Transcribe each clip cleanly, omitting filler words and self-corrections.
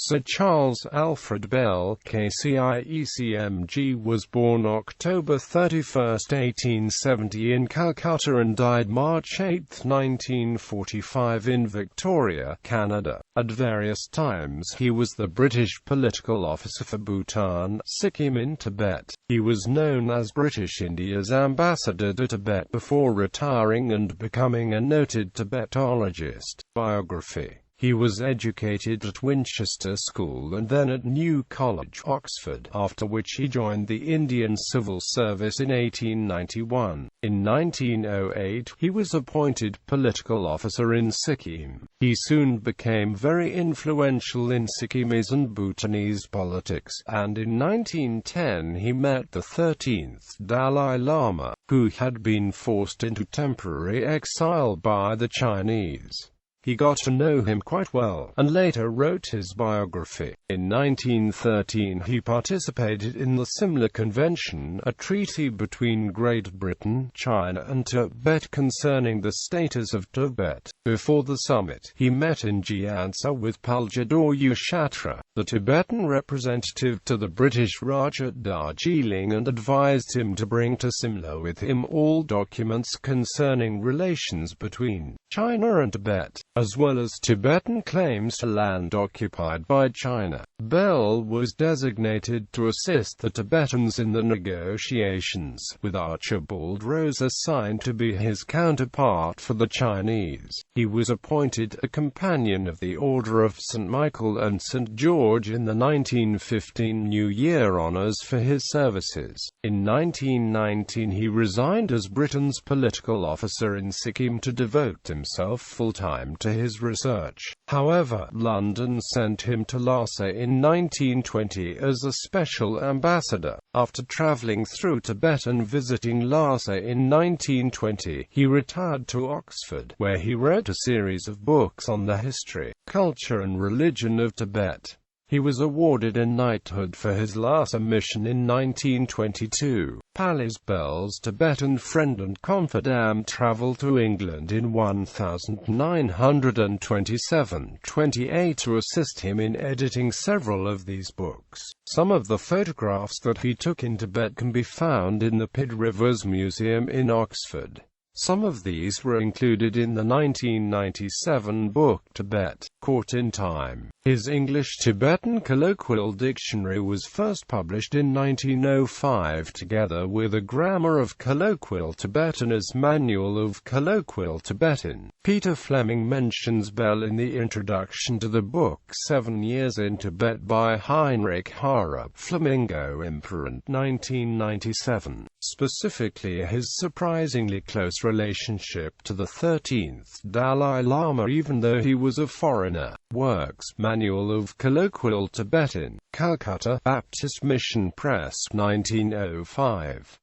Sir Charles Alfred Bell, KCIE CMG, was born October 31, 1870 in Calcutta and died March 8, 1945 in Victoria, Canada. At various times he was the British political officer for Bhutan, Sikkim and Tibet. He was known as British India's ambassador to Tibet before retiring and becoming a noted tibetologist. Biography. He was educated at Winchester School and then at New College, Oxford, after which he joined the Indian Civil Service in 1891. In 1908, he was appointed political officer in Sikkim. He soon became very influential in Sikkimese and Bhutanese politics, and in 1910 he met the 13th Dalai Lama, who had been forced into temporary exile by the Chinese. He got to know him quite well, and later wrote his biography. In 1913 he participated in the Simla Convention, a treaty between Great Britain, China and Tibet concerning the status of Tibet. Before the summit, he met in Gyansa with Paljador Ushatra, the Tibetan representative to the British Raj at Darjeeling, and advised him to bring to Simla with him all documents concerning relations between China and Tibet, as well as Tibetan claims to land occupied by China. Bell was designated to assist the Tibetans in the negotiations, with Archibald Rose assigned to be his counterpart for the Chinese. He was appointed a Companion of the Order of St. Michael and St. George in the 1915 New Year honours for his services. In 1919 he resigned as Britain's political officer in Sikkim to devote himself full-time to his research. However, London sent him to Lhasa in 1920 as a special ambassador. After travelling through Tibet and visiting Lhasa in 1920, he retired to Oxford, where he wrote a series of books on the history, culture and religion of Tibet. He was awarded a knighthood for his Lhasa mission in 1922. Pallis Bell's Tibetan friend and confidant travelled to England in 1927-28 to assist him in editing several of these books. Some of the photographs that he took in Tibet can be found in the Pitt Rivers Museum in Oxford. Some of these were included in the 1997 book Tibet, Caught in Time. His English-Tibetan colloquial dictionary was first published in 1905 together with a Grammar of Colloquial Tibetan as Manual of Colloquial Tibetan. Peter Fleming mentions Bell in the introduction to the book 7 Years in Tibet by Heinrich Harrer, Flamingo Imprint, 1997. Specifically his surprisingly close relationship to the 13th Dalai Lama even though he was a foreigner. Works, Manual of Colloquial Tibetan, Calcutta, Baptist Mission Press, 1905.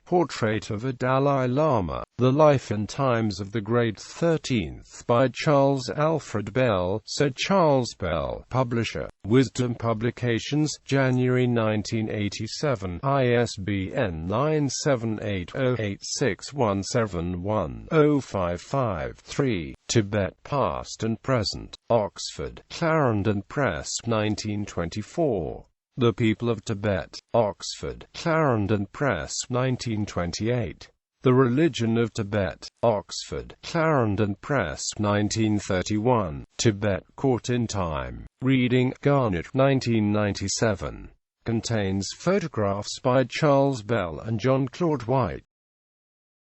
Portrait of a Dalai Lama, The Life and Times of the Great 13th by Charles Alfred Bell, Sir Charles Bell, Publisher, Wisdom Publications, January 1987, ISBN 978086171-055-3, Tibet Past and Present, Oxford, Clarendon Press, 1924. The People of Tibet, Oxford, Clarendon Press, 1928. The Religion of Tibet, Oxford, Clarendon Press, 1931. Tibet Caught in Time. Reading, Garnet, 1997. Contains photographs by Charles Bell and John Claude White.